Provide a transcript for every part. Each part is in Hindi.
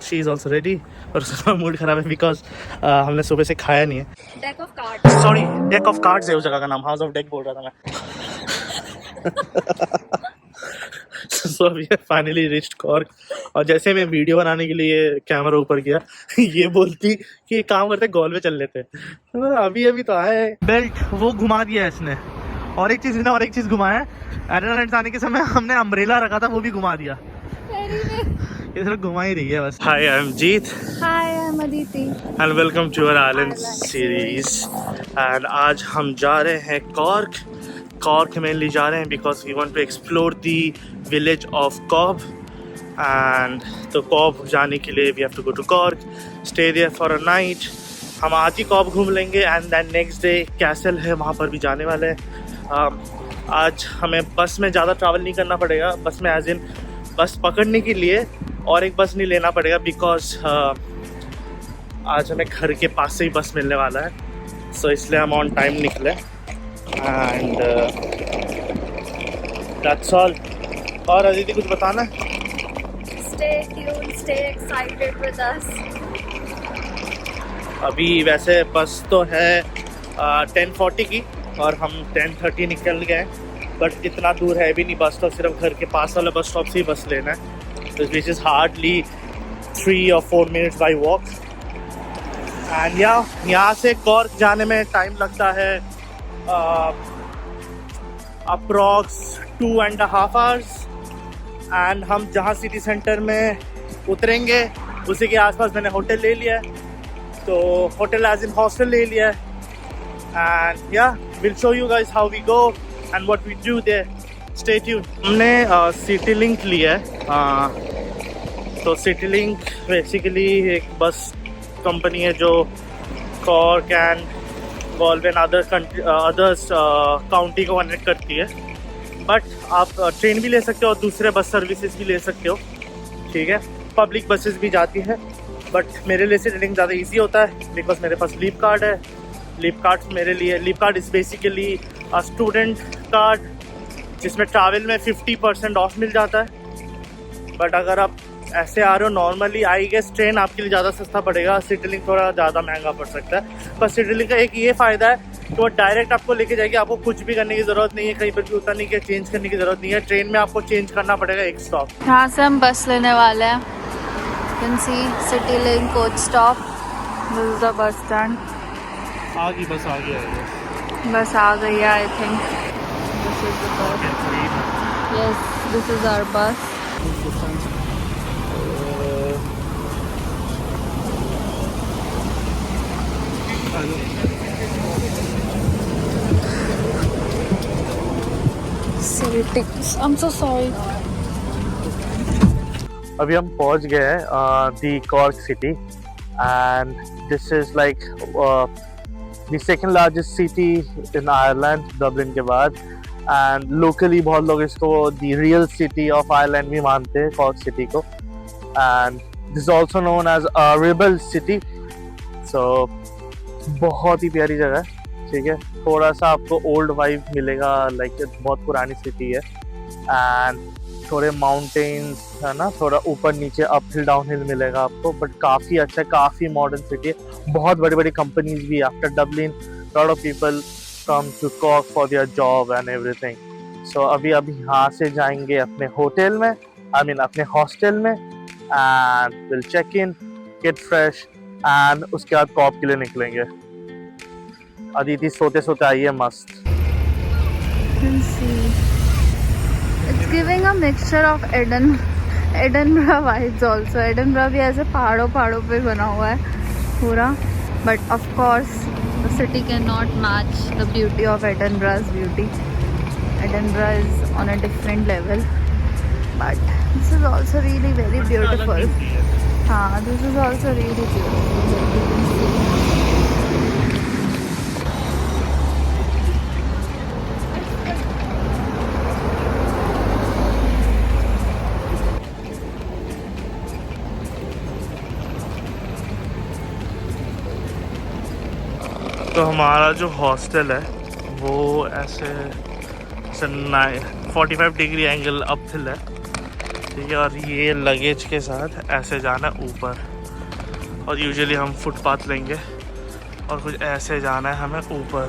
She is also ready. और उसका मूड ख़राब है बिकॉज हमने सुबह से खाया नहीं है। Deck of cards, sorry deck of cards है उस जगह का नाम, हाउस ऑफ डेक बोल रहा था मैं। So we finally reached Cork. और जैसे मैं वीडियो बनाने के लिए कैमरा ऊपर किया ये बोलती कि एक काम करते गॉल में चल लेते। तो अभी अभी तो आए, बेल्ट वो घुमा दिया है इसने। और एक चीज़ घुमाया है, एडलैंड आने के समय हमने अम्ब्रेला रखा था वो भी घुमा दिया। ये सिर्फ घुमा ही रही है बस। Hi I am Jeet. Hi I am Aditi and welcome to our island series. एंड आज हम जा रहे हैं कॉर्क मेनली जा रहे हैं because we want to explore the village of Cobh. And तो कॉब जाने के लिए we have to go to Cork, stay there for a night. हम आज ही कॉब घूम लेंगे and then next day castle है वहाँ पर भी जाने वाले हैं। आज हमें बस में ज़्यादा ट्रैवल नहीं करना पड़ेगा, बस में एज इन बस पकड़ने के लिए और एक बस नहीं लेना पड़ेगा बिकॉज आज हमें घर के पास से ही बस मिलने वाला है। सो इसलिए हम ऑन टाइम निकले एंड दैट्स ऑल। और अदिति कुछ बताना है? Stay tuned, stay excited with us. अभी वैसे बस तो है 10:40 की और हम 10:30 निकल गए, बट इतना दूर है भी नहीं बस, तो सिर्फ घर के पास वाला बस स्टॉप से ही बस लेना है। Which is hardly 3 or 4 minutes by walk. And यहाँ से कॉर्क जाने में टाइम लगता है अप्रॉक्स 2.5 hours। एंड हम जहाँ सिटी सेंटर में उतरेंगे उसी के आसपास मैंने होटल ले लिया है, तो होटल एज इन हॉस्टल ले लिया है। And will show you guys how we go and what we do there. Stay tuned. हमने सिटी लिंक लिया है। तो सिटी लिंक बेसिकली एक बस कंपनी है जो Cork and Galway and others county को कनेक्ट करती है। बट आप ट्रेन भी ले सकते हो और दूसरे बस सर्विसेज भी ले सकते हो, ठीक है। पब्लिक बसेस भी जाती है, बट मेरे लिए सिटी लिंक ज़्यादा इजी होता है बिकॉज मेरे पास लीप कार्ड है। लीप कार्ड मेरे लिए, Leap card is basically student card जिसमें ट्रैवल में 50% ऑफ मिल जाता है। बट अगर आप ऐसे आ रहे हो नॉर्मली, आई गेस ट्रेन आपके लिए ज़्यादा सस्ता पड़ेगा, सिटी लिंक थोड़ा ज़्यादा महंगा पड़ सकता है। पर सिटी लिंक का एक ये फ़ायदा है कि वो डायरेक्ट आपको लेके जाएगी, आपको कुछ भी करने की ज़रूरत नहीं है, कहीं पर भी उतरने की चेंज करने की ज़रूरत नहीं है। ट्रेन में आपको चेंज करना पड़ेगा एक स्टॉप। यहाँ से हम बस लेने वाले हैं। Can see city link coach stop, this is the bus stand. आ गई बस, आ गया बस आ गई है I think. This is the bus, yes this is our bus. I'm so sorry. अभी हम पहुंच गए हैं the Cork city and this is like the second largest city in Ireland Dublin के बाद। एंड लोकली बहुत लोग इसको the real city of Ireland भी मानते हैं कॉर्क सिटी को। And this is also known as a rebel city. So बहुत ही प्यारी जगह है, ठीक है। थोड़ा सा आपको ओल्ड वाइब मिलेगा, लाइक बहुत पुरानी सिटी है। एंड थोड़े माउंटेन्स है ना, थोड़ा ऊपर नीचे अप हिल डाउन हिल मिलेगा आपको, बट काफ़ी अच्छा है, काफ़ी मॉडर्न सिटी है। बहुत बड़ी बड़ी कंपनीज भी after Dublin lot of people come to Cork for their job and everything. So अभी यहाँ से जाएंगे अपने होटल में, अपने हॉस्टल में, and will check in, get fresh and उसके बाद कॉर्क के लिए निकलेंगे। अदिति सोते सोते आई है मस्त। It's giving a mixture of Edinburgh vibes also. Edinburgh भी ऐसे पहाड़ों पे बना हुआ है पूरा, but of course the city cannot match the beauty of Edinburgh's beauty. Edinburgh is on a different level, but this is also really very beautiful. हाँ, this is also really beautiful. तो हमारा जो हॉस्टल है वो ऐसे 45 डिग्री एंगल अप हिल है। ठीक है। और ये लगेज के साथ ऐसे जाना ऊपर, और यूजुअली हम फुटपाथ लेंगे और कुछ ऐसे जाना है हमें ऊपर।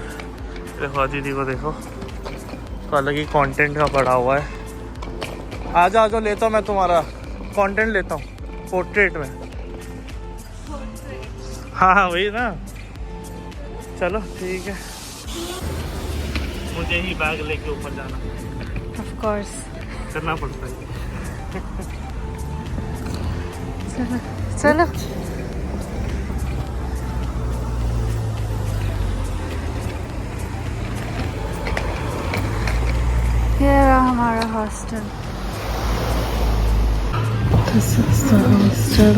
देखो दीदी को देखो, तो अलग ही कंटेंट का पड़ा हुआ है। आ जाओ लेता हूँ मैं तुम्हारा कंटेंट लेता हूँ पोर्ट्रेट में। हाँ वही ना, चलो ठीक है। मुझे ही बैग लेके ऊपर जाना ऑफ कोर्स करना पड़ता है। चलो ये रहा हमारा hostel. This is the hostel.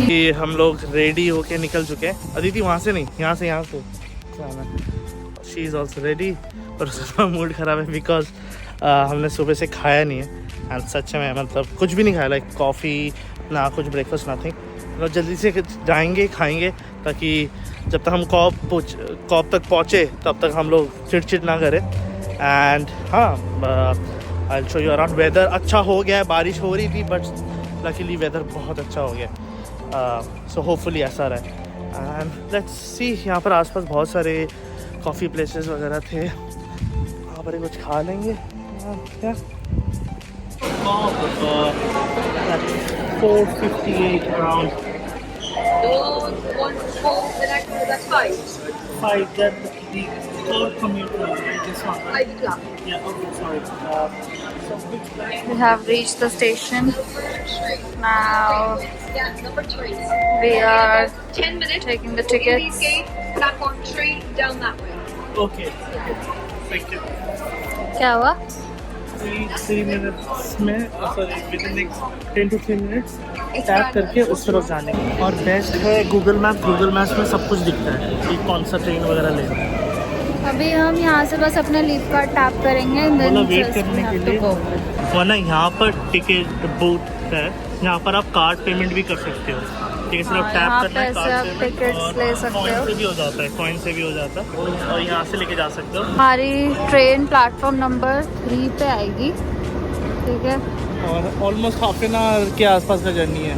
कि हम लोग रेडी होके निकल चुके हैं। अदिति वहाँ से नहीं, यहाँ से जाना। शी इज़ ऑल्सो रेडी, और उसका मूड ख़राब है बिकॉज हमने सुबह से खाया नहीं है। एंड सच में मतलब कुछ भी नहीं खाया, लाइक कॉफ़ी ना कुछ ब्रेकफास्ट नथिंग। तो जल्दी से जाएंगे खाएंगे, ताकि जब तक हम कॉप तक पहुँचे तब तक हम लोग चिड़चिड़ ना करें। एंड हाँ, I will show you around. Weather अच्छा हो गया है, बारिश हो रही थी बट लकीली वेदर बहुत अच्छा हो गया। सो होपफुली ऐसा रहे। एंड लेट्स सी, यहाँ पर आसपास बहुत सारे कॉफ़ी प्लेसेस वगैरह थे, वहाँ पर कुछ खा लेंगे। क्या 458 around. That's five. 5, then the third commuter, this one, right? 5 o'clock. Yeah, okay, sorry. So which place? We have reached the station. Now Yeah, number 3. we are 10 minutes. taking the In these tickets. gates, back on 3, down that way. Okay, thank you. क्या हुआ? 3 minutes में, sorry, within next 10 to 3 minutes tap करके उस तरफ जाने की। और बेस्ट है गूगल मैप्स में सब कुछ दिखता है कि कौन सा ट्रेन वगैरह लेना है। अभी हम यहाँ से बस अपने लीव कार्ड टैप करेंगे and then बोला वेट just करने we have के to लिए, go. वरना यहाँ पर टिकट बूथ है, यहाँ पर आप कार्ड पेमेंट भी कर सकते हो। ठीक है, सिर्फ हाँ, टैप यहाँ करना है पे कार्ड आप पेमेंट, tickets ले सकते कॉइन हो। से भी हो जाता है, कॉइन से भी हो जाता है, और यहाँ से लेके जा सकते हो। हमारी ट्रेन प्लेटफॉर्म नंबर 3 पे आएगी। ठीक है, और ऑलमोस्ट हाफ एन आवर के आसपास का जर्नी है।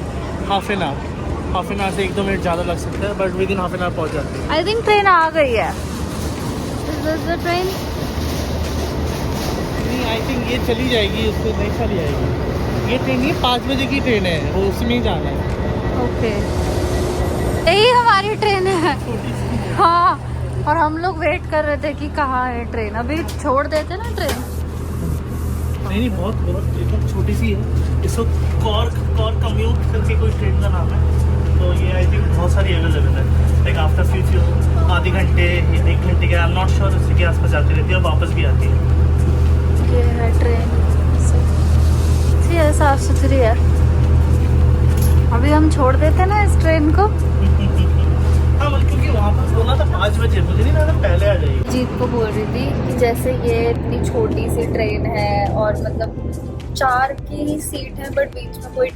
हाफ एन आवर से 1-2 मिनट ज़्यादा लग सकता है, but with in half an our पहुँच जाती है। आई थिंक ट्रेन आ गई है। Is this the train? नहीं, आई थिंक ये चली जाएगी, उसको नहीं चली जाएगी। ये ट्रेन ये 5 बजे की ट्रेन है, वो उसमें ही जाना है। ओके, यही हमारी ट्रेन है। हाँ, और हम लोग वेट कर रहे थे कि कहाँ है ट्रेन। अभी छोड़ देते ना ट्रेन। नहीं, बहुत एकदम छोटी सी है। इसको कॉर्क कम्यूट करके कोई ट्रेन का नाम है। तो ये आई थिंक बहुत सारी अवेलेबल है, लाइक आफ्टर फ्यू आधे घंटे या 1 घंटे के, आई एम नॉट श्योर, उसी के आसपास जाती रहती है और वापस भी आती है। ये है ट्रेन, सी है, साफ सुथरी है। अभी हम छोड़ देते ना इस ट्रेन को। हाँ, मतलब क्योंकि वहाँ पर बोला था 5 बजे, मुझे नहीं लगा पहले आ जाएगी। जीत को बोल रही थी कि जैसे ये इतनी छोटी सी ट्रेन है और मतलब 4 की ही सीट है बट बीच में कोई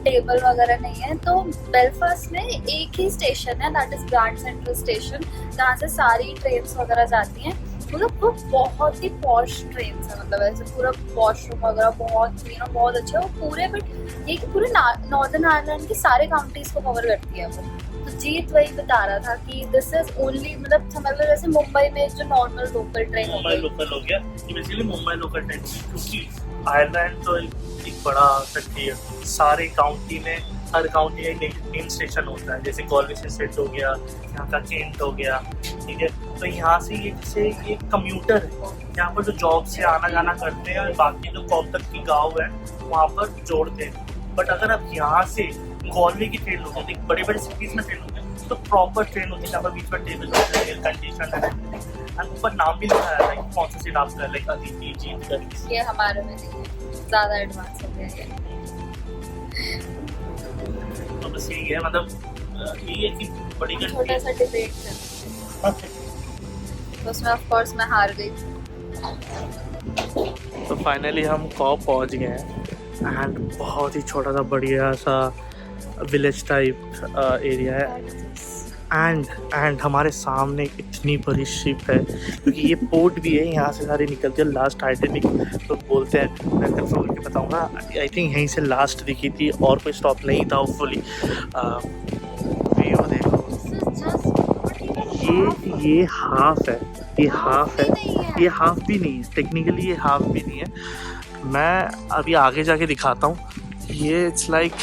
टेबल वगैरह नहीं है, तो बेलफास्ट में एक ही स्टेशन है, that is grand central station, जहाँ से सारी ट्रेन्स वगैरह जाती हैं। मतलब वो बहुत ही पॉश ट्रेन है, मतलब ऐसे पूरा वॉशरूम वगैरह बहुत बहुत अच्छा है। वो पूरे बट ये कि पूरे नॉर्दर्न आयरलैंड के सारे काउंटीज को कवर करती है वो। तो जीत वही बता रहा था कि दिस इज ओनली, मतलब समझ लो जैसे मुंबई में जो नॉर्मल लोकल ट्रेन हो मुंबई गई। लोकल हो गया, ये बेसिकली मुंबई लोकल ट्रेन, क्योंकि आयरलैंड तो एक बड़ा कंट्री है। सारे काउंटी में, हर काउंटी में एक मेन स्टेशन होता है, जैसे गॉल्विस स्टेट हो गया, यहाँ का केंट हो गया। ठीक है, तो यहाँ से ये जैसे ये कम्यूटर है, यहाँ पर जो जॉब से आना जाना करते हैं और बाकी जो कॉम तक की गाँव है वहाँ पर जोड़ते हैं। बट अगर आप यहाँ से गॉल्वे की ट्रेन होती है, बड़े बड़े सिटीज में ट्रेन होती है, तो प्रॉपर ट्रेन होती है जहाँ पर बीच में टेबल होता है, एयर कंडीशन है, एंड ऊपर नाम भी लिखा है कौन सा सीट आपका, लाइक अदिति, जीत करके। ये हमारे में नहीं है, ज़्यादा एडवांस हो गया है। तो बस यही है, मतलब यही है कि बड़ी छोटा सा डिबेट था, तो उसमें ऑफ कोर्स मैं हार गई। तो फाइनली हम कॉप पहुंच गए हैं, एंड बहुत ही छोटा सा बढ़िया सा विलेज टाइप एरिया है। एंड हमारे सामने एक इतनी बड़ी शिप है, क्योंकि ये पोर्ट भी है, यहाँ से सारी निकलती है। लास्ट टाइटैनिक तो बोलते हैं, मैं कंफर्म करके बताऊँगा, आई थिंक यहीं से लास्ट दिखी थी और कोई स्टॉप नहीं था होपफुली। व्यू देखो, ये हाफ है, ये हाफ है, ये हाफ भी नहीं है, टेक्निकली ये हाफ भी नहीं है। मैं अभी आगे जाके दिखाता हूँ। ये इट्स लाइक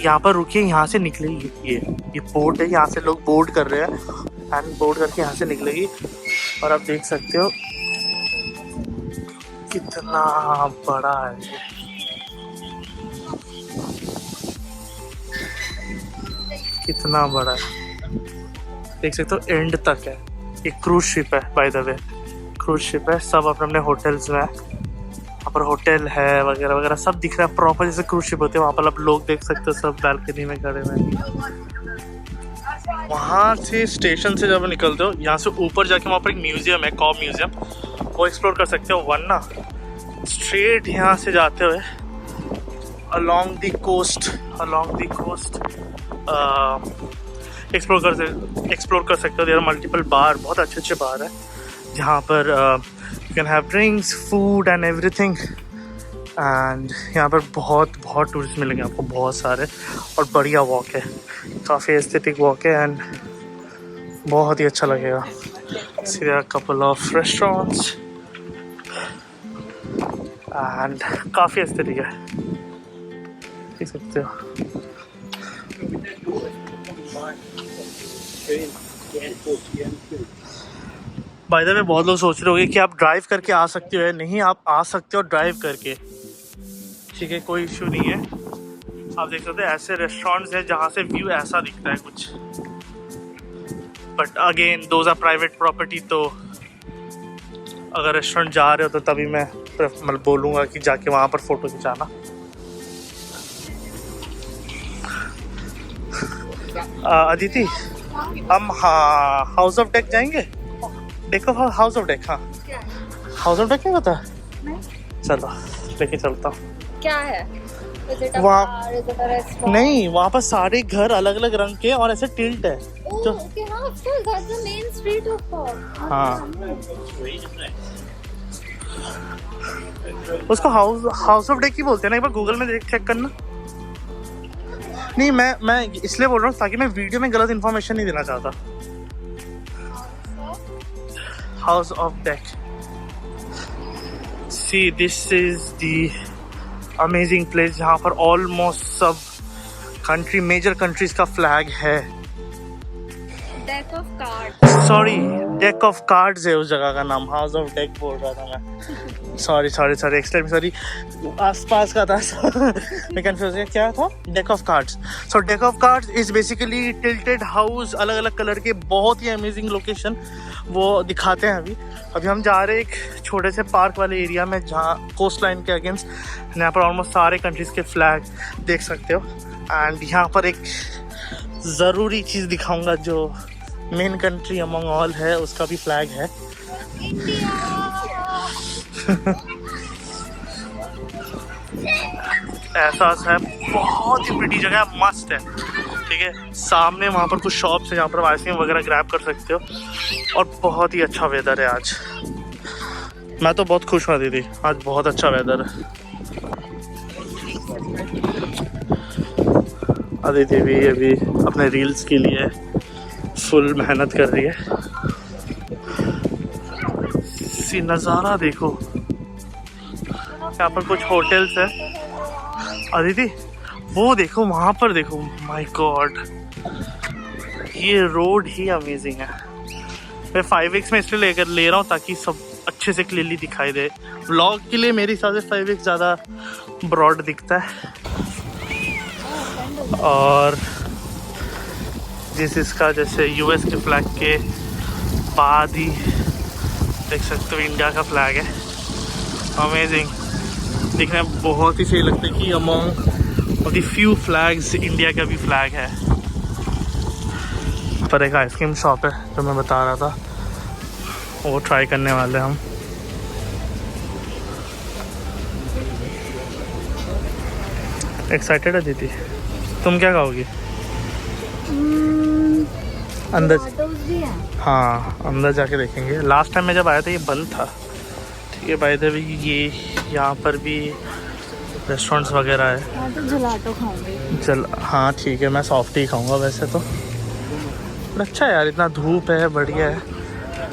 यहाँ पर रुकिए, यहाँ से निकलेगी, ये पोर्ट है, यहाँ से लोग बोर्ड कर रहे हैं एंड बोर्ड करके यहाँ से निकलेगी। और आप देख सकते हो कितना बड़ा है ये, कितना बड़ा है, देख सकते हो एंड तक है। एक क्रूज शिप है, by the way cruise ship है। सब अपने अपने होटल्स में, वहाँ पर होटल है वगैरह वगैरह सब दिख रहा है प्रॉपर, जैसे क्रूज शिप होते हैं। वहाँ पर आप लोग देख सकते हो सब बैल्कनी में खड़े हुए। वहाँ से स्टेशन से जब निकलते हो, यहाँ से ऊपर जाके वहाँ पर एक म्यूजियम है, कॉब म्यूजियम, वो एक्सप्लोर कर सकते हो। वरना स्ट्रेट यहाँ से जाते हुए along the coast एक्सप्लोर कर सकते हो। देयर आर मल्टीपल बार, बहुत अच्छे अच्छे बार है जहाँ पर you can have drinks, food and everything. And यहाँ पर बहुत टूरिस्ट मिलेंगे आपको, बहुत सारे, और बढ़िया वॉक है, काफ़ी एस्थेटिक वॉक है एंड बहुत ही अच्छा लगेगा। There are couple of restaurants and काफ़ी एस्थेटिक है, देख सकते हो। बाय द वे बहुत लोग सोच रहे होंगे कि आप ड्राइव करके आ सकते हो। नहीं, आप आ सकते हो ड्राइव करके, ठीक है, कोई इशू नहीं है। आप देख सकते हो ऐसे रेस्टोरेंट्स हैं जहाँ से व्यू ऐसा दिखता है कुछ, but again those are private property. तो अगर रेस्टोरेंट जा रहे हो तो तभी मैं मतलब बोलूँगा कि जाके वहाँ पर फ़ोटो खिंचाना। अदिति, हम हाउस ऑफ डेक जाएंगे? देखो हाउस ऑफ डेक, हाँ हाउस ऑफ डेक नहीं पता? चलो लेके चलता हूँ। क्या है? वहाँ नहीं, वहाँ पर सारे घर अलग अलग रंग के और ऐसे टिल्ट है जो, हाँ उसको हाउस ऑफ डेक ही बोलते हैं ना। एक बार गूगल में चेक करना। नहीं, मैं इसलिए बोल रहा हूँ ताकि मैं वीडियो में गलत इन्फॉर्मेशन नहीं देना चाहता। House of deck, see this is the amazing place जहाँ पर ऑलमोस्ट सब कंट्री, मेजर कंट्रीज का फ्लैग है। Deck of cards, sorry deck of cards है उस जगह का नाम, हाउस ऑफ डेक बोल रहा था मैं। सॉरी एक्सट्रीम सॉरी, आसपास का था मैं कंफ्यूज है। क्या था? Deck of cards. So deck of cards is basically tilted house, अलग अलग कलर के, बहुत ही अमेजिंग लोकेशन वो दिखाते हैं। अभी हम जा रहे हैं एक छोटे से पार्क वाले एरिया में जहाँ कोस्ट लाइन के अगेंस्ट, यहाँ पर ऑलमोस्ट सारे कंट्रीज के फ्लैग देख सकते हो। एंड यहाँ पर एक ज़रूरी चीज़ दिखाऊंगा जो मेन कंट्री अमंग ऑल है, उसका भी फ्लैग है। एहसास है, बहुत ही प्रिटी जगह है, मस्त है, ठीक है। सामने वहाँ पर कुछ शॉप्स हैं जहाँ पर आइसक्रीम वगैरह ग्रैब कर सकते हो, और बहुत ही अच्छा वेदर है आज। मैं तो बहुत खुश हुआ दीदी, आज बहुत अच्छा वेदर है। अदिति भी अभी अपने रील्स के लिए फुल मेहनत कर रही है। सी नज़ारा देखो, यहाँ पर कुछ होटल्स है। अदिति वो देखो, वहाँ पर देखो, माय गॉड, ये रोड ही अमेजिंग है। मैं 5x में इसलिए ले रहा हूँ ताकि सब अच्छे से क्लियरली दिखाई दे। व्लॉग के लिए मेरे हिसाब से 5x ज़्यादा ब्रॉड दिखता है। और जिस इसका जैसे यूएस के फ्लैग के बाद ही देख सकते हो इंडिया का फ्लैग है। अमेजिंग, दिखने में बहुत ही सही लगता है कि among of the few flags India का भी फ्लैग है। पर एक आइसक्रीम शॉप है जो मैं बता रहा था, वो ट्राई करने वाले हम। एक्साइटेड है दीदी? तुम क्या खाओगी? अंदर भी है। हाँ अंदर जाके देखेंगे। लास्ट टाइम मैं जब आया था ये बंद था। ठीक है भाई, भी ये यहाँ पर भी रेस्टोरेंट्स वगैरह है। मैं तो जलाटो खाऊंगी। हाँ ठीक है, मैं सॉफ्ट ही खाऊंगा वैसे तो। पर अच्छा है यार, इतना धूप है, बढ़िया है।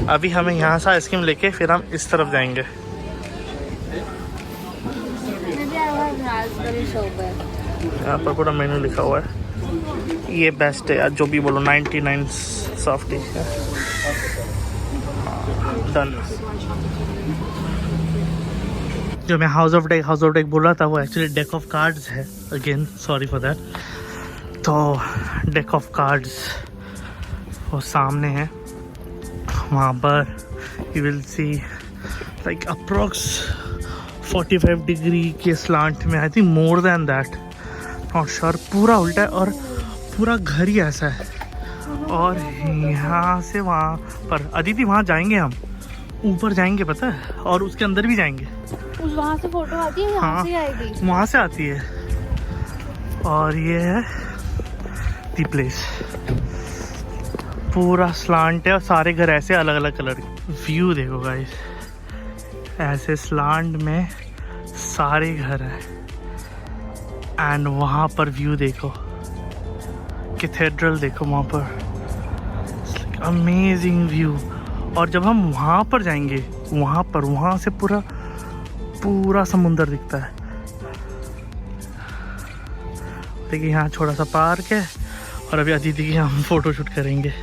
अभी हमें यहाँ से आइसक्रीम लेके फिर हम इस तरफ जाएंगे। यहाँ पर पूरा मेन्यू लिखा हुआ है। ये बेस्ट है यार, जो भी बोलो, 99 सॉफ्टी है। डन। जो मैं हाउस ऑफ डेक बोल रहा था वो एक्चुअली डेक ऑफ कार्ड्स है। Again sorry for that. तो डेक ऑफ कार्ड्स वो सामने है, वहाँ पर you will see like approx 45 degree के स्लांट में, I think more than that, not sure. पूरा उल्टा है और पूरा घर ही ऐसा है। और यहाँ से वहाँ पर अदिति, वहाँ जाएंगे हम, ऊपर जाएंगे पता है, और उसके अंदर भी जाएंगे। उस वहाँ से फोटो आती है, यहाँ से आएगी, वहाँ से आती है। और ये है दी प्लेस, पूरा स्लांट है और सारे घर ऐसे अलग अलग कलर के। व्यू देखो गाइस, ऐसे स्लांट में सारे घर हैं। एंड वहाँ पर व्यू देखो, कैथेड्रल देखो वहाँ पर, अमेजिंग व्यू। और जब हम वहाँ पर जाएंगे, वहाँ से पूरा समुंदर दिखता है। देखिए यहाँ छोटा सा पार्क है और अभी अदिति की हम फोटो शूट करेंगे।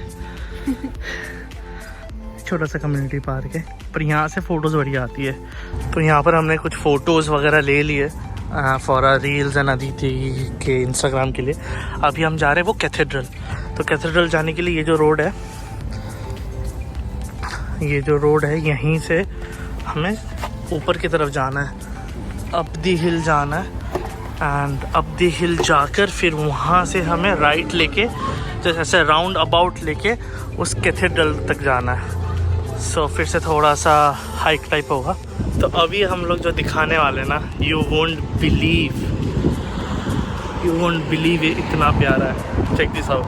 छोटा सा कम्युनिटी पार्क है, पर यहाँ से फ़ोटोज़ बढ़िया आती है। तो यहाँ पर हमने कुछ फ़ोटोज़ वगैरह ले लिए for our reels and Aditi के इंस्टाग्राम के लिए। अभी हम जा रहे हैं वो कैथेड्रल। तो कैथेड्रल जाने के लिए ये जो रोड है, यहीं से हमें ऊपर की तरफ जाना है, अप दी हिल जाना है। एंड अप दी हिल जाकर फिर वहाँ से हमें राइट लेके, जैसे ऐसे राउंड अबाउट लेके उस कैथेड्रल तक जाना है। सो फिर से थोड़ा सा हाइक टाइप होगा। तो अभी हम लोग जो दिखाने वाले ना, यू वोंट बिलीव ये इतना प्यारा है। चेक दिस आउट,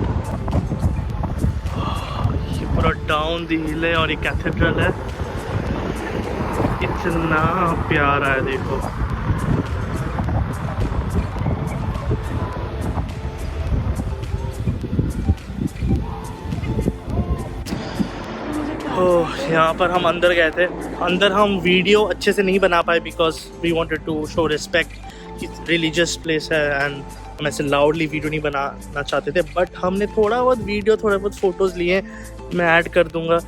ये पूरा डाउन दी हिल है और ये कैथेड्रल है, इतना प्यारा है देखो। यहाँ पर हम अंदर गए थे। अंदर हम वीडियो अच्छे से नहीं बना पाए because we wanted to show respect कि रिलीजियस प्लेस है एंड हम ऐसे लाउडली वीडियो नहीं बनाना चाहते थे। बट हमने थोड़ा बहुत फ़ोटोज़ लिए, मैं ऐड कर दूँगा।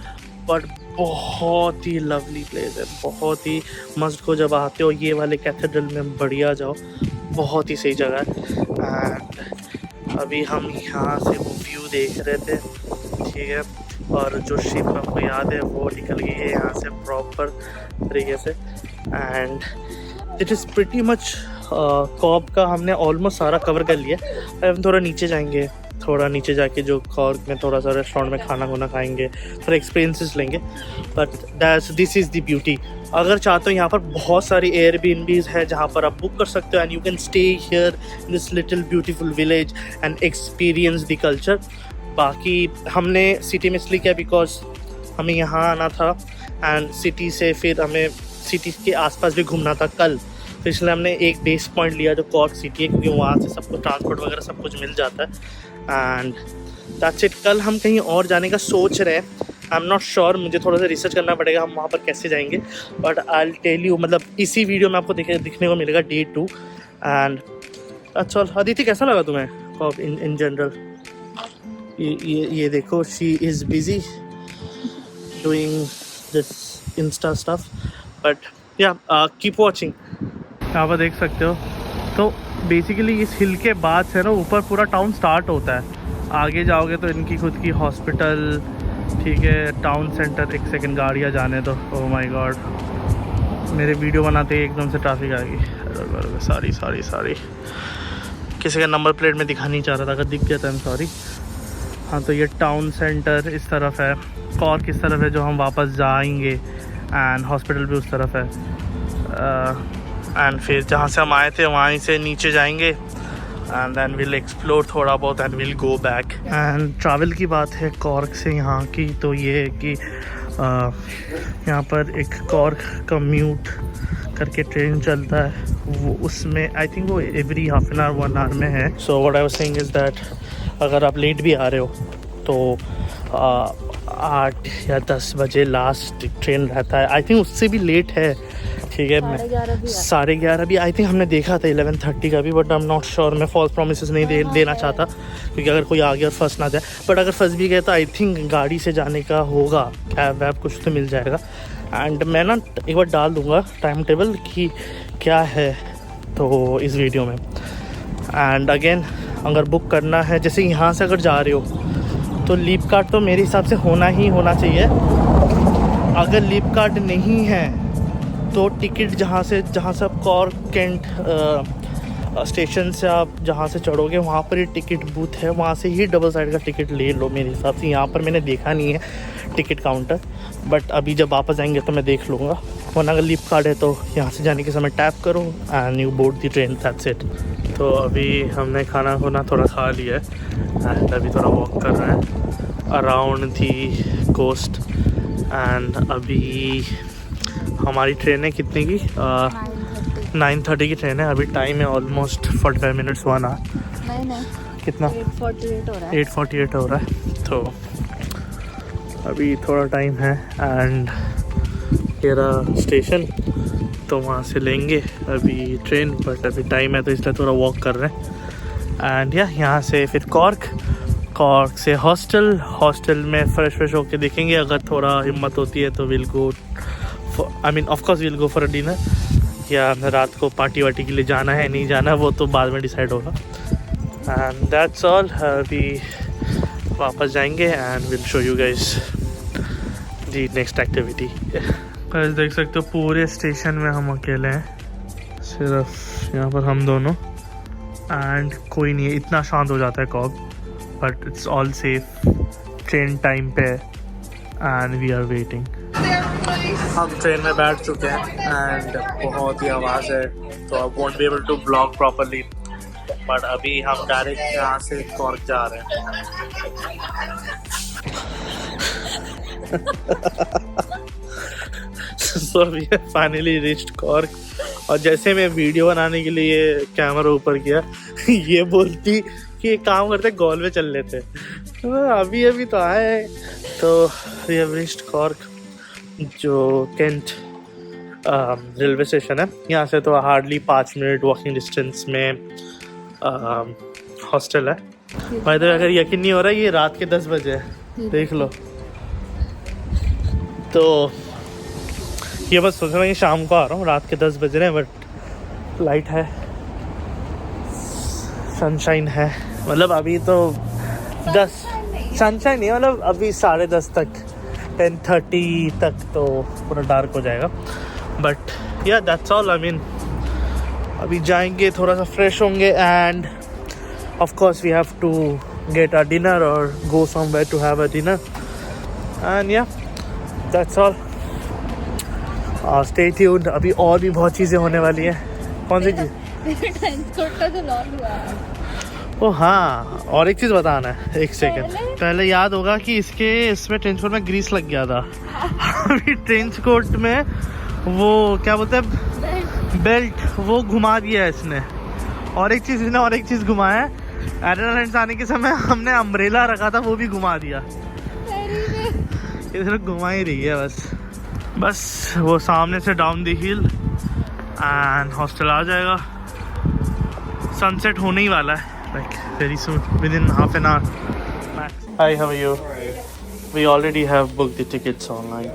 बट बहुत ही लवली प्लेस है, बहुत ही मस्त को। जब आते हो ये वाले कैथेड्रल में बढ़िया जाओ, बहुत ही सही जगह है। एंड अभी हम यहाँ से वो व्यू देख रहे थे, ठीक है। और जो शिप हमको याद है वो निकल गई है यहाँ से प्रॉपर तरीके से। And it is pretty much Cobh का हमने ऑलमोस्ट सारा कवर कर लिया। हम थोड़ा नीचे जाएंगे, थोड़ा नीचे जाके जो कॉर्क में थोड़ा सा रेस्टोरेंट में खाना खाएंगे, थोड़ा एक्सपीरियंसेस लेंगे। But this is the beauty. अगर चाहते हो यहाँ पर बहुत सारी एयरबीएनबीज है जहाँ पर आप बुक कर सकते हो and you can stay here in this little beautiful village and experience the culture. बाकी हमने सिटी में इसलिए किया बिकॉज हमें यहाँ आना था एंड सिटी से फिर हमें सिटी के आसपास भी घूमना था कल। तो इसलिए हमने एक बेस पॉइंट लिया जो कॉर्क सिटी है, क्योंकि वहाँ से सब कुछ ट्रांसपोर्ट वगैरह सब कुछ मिल जाता है। And that's it. कल हम कहीं और जाने का सोच रहे हैं, आई एम नॉट श्योर, मुझे थोड़ा सा रिसर्च करना पड़ेगा हम वहाँ पर कैसे जाएंगे। But I will tell you, मतलब इसी वीडियो में आपको दिखने को मिलेगा Day 2। एंड अच्छा अदिति, कैसा लगा तुम्हें कॉर्क इन जनरल? ये देखो, she is busy doing this Insta stuff, but या कीप वॉचिंग। यहाँ पर देख सकते हो। तो बेसिकली इस हिल के बाद से ना ऊपर पूरा टाउन स्टार्ट होता है। आगे जाओगे तो इनकी खुद की हॉस्पिटल, ठीक है, टाउन सेंटर। एक सेकंड, गाड़ियाँ जाने दो। ओह माय गॉड, मेरे वीडियो बनाते ही एकदम से ट्रैफिक आ गई। सॉरी, किसी का नंबर प्लेट में दिखा नहीं चाह रहा था, अगर दिख गया था सॉरी। हाँ, तो ये टाउन सेंटर इस तरफ है, कॉर्क इस तरफ है जो हम वापस जाएंगे, एंड हॉस्पिटल भी उस तरफ है। एंड फिर जहाँ से हम आए थे वहीं से नीचे जाएंगे एंड देन विल एक्सप्लोर थोड़ा बहुत and will go back. And travel की बात है कॉर्क से यहाँ की, तो ये है कि यहाँ पर एक कॉर्क कम्यूट करके ट्रेन चलता है, वो उसमें आई थिंक वो every half an hour 1 hour में है। So what I was saying is that अगर आप लेट भी आ रहे हो तो 8 या 10 बजे लास्ट ट्रेन रहता है। आई थिंक उससे भी लेट है, ठीक है। 11:30 भी आई थिंक हमने देखा था 11:30 का भी, but I am not sure. मैं फॉल्स प्रोमिसेस नहीं देना चाहता, क्योंकि अगर कोई आ गया और फंस ना जाए। बट अगर फंस भी गए तो आई थिंक गाड़ी से जाने का होगा, कैब वैब कुछ तो मिल जाएगा। एंड मैं ना एक बार डाल दूँगा टाइम टेबल कि क्या है तो इस वीडियो में। एंड अगेन अगर बुक करना है, जैसे यहाँ से अगर जा रहे हो तो लीप कार्ड तो मेरे हिसाब से होना चाहिए। अगर लीप कार्ड नहीं है तो टिकट जहाँ से आप कॉर्क कैंट स्टेशन से आप जहाँ से चढ़ोगे वहाँ पर ही टिकट बूथ है, वहाँ से ही डबल साइड का टिकट ले लो मेरे हिसाब से। यहाँ पर मैंने देखा नहीं है टिकट काउंटर, बट अभी जब वापस आएंगे तो मैं देख लूँगा। वरना अगर लीप कार्ड है तो यहाँ से जाने के समय टैप करो and you board the train, that's it. तो अभी हमने खाना थोड़ा खा लिया है एंड अभी थोड़ा वॉक कर रहे हैं अराउंड दी कोस्ट। एंड अभी हमारी ट्रेन है कितने की? 9:30 की ट्रेन है। अभी टाइम है ऑलमोस्ट 45 मिनट्स 1 आवर। नहीं कितना? 8:48 हो रहा है। 8:48 हो रहा है। तो अभी थोड़ा टाइम है एंड ये रहा स्टेशन, तो वहाँ से लेंगे अभी ट्रेन। बट अभी टाइम है तो इसलिए थोड़ा वॉक कर रहे हैं। एंड यहाँ से फिर कॉर्क से हॉस्टल में फ्रेश होके देखेंगे। अगर थोड़ा हिम्मत होती है तो will go of course will go for a dinner, या रात को पार्टी वार्टी के लिए जाना है नहीं जाना वो तो बाद में डिसाइड होगा। And that's all. अभी वापस जाएंगे and will show you guys the next activity. Guys देख सकते हो पूरे स्टेशन में हम अकेले हैं, सिर्फ यहाँ पर हम दोनों, एंड कोई नहीं है। इतना शांत हो जाता है cork, but it's all safe. Train time पे एंड वी आर वेटिंग। हम ट्रेन में बैठ चुके हैं एंड बहुत ही आवाज़ है तो I won't be able to blog properly, but अभी हम डायरेक्ट यहाँ से कॉर्क जा रहे हैं। So we have finally reached Cork. और जैसे मैं वीडियो बनाने के लिए कैमरा ऊपर किया ये बोलती कि एक काम करते गोल में चल लेते। अभी तो आए। तो वी हैव रीच्ड कॉर्क, जो केंट रेलवे स्टेशन है। यहाँ से तो हार्डली 5 मिनट वॉकिंग डिस्टेंस में हॉस्टल है। भाई तो अगर यकीन नहीं हो रहा ये रात के 10 बजे है, देख लो। तो ये बस सोच रहा हूँ कि शाम को आ रहा हूँ, रात के 10 बज रहे हैं, बट लाइट है, सनशाइन है। मतलब अभी तो 10 सनशाइन नहीं, मतलब अभी 10:30 तक 10:30 तक तो पूरा डार्क हो जाएगा। बट या दैट्स ऑल। आई मीन अभी जाएंगे, थोड़ा सा फ्रेश होंगे and of course we have to get a dinner और go somewhere to have a dinner. And yeah that's all. Stay tuned, अभी और भी बहुत चीज़ें होने वाली हैं। कौन सी चीज़? ओ हाँ, और एक चीज़ बताना है, एक सेकंड पहले याद होगा कि इसमें ट्रेंच कोट में ग्रीस लग गया था। अभी ट्रेंच कोट में वो क्या बोलते हैं बेल्ट, वो घुमा दिया है इसने। और एक चीज़ घुमाया है। एडलैंड आने के समय हमने अम्ब्रेला रखा था, वो भी घुमा दिया। इधर घुमा ही रही है बस वो सामने से down the hill and hostel आ जाएगा। सनसेट होने ही वाला है, like very soon, within half an hour max. Hi, how are you? We already have booked the tickets online.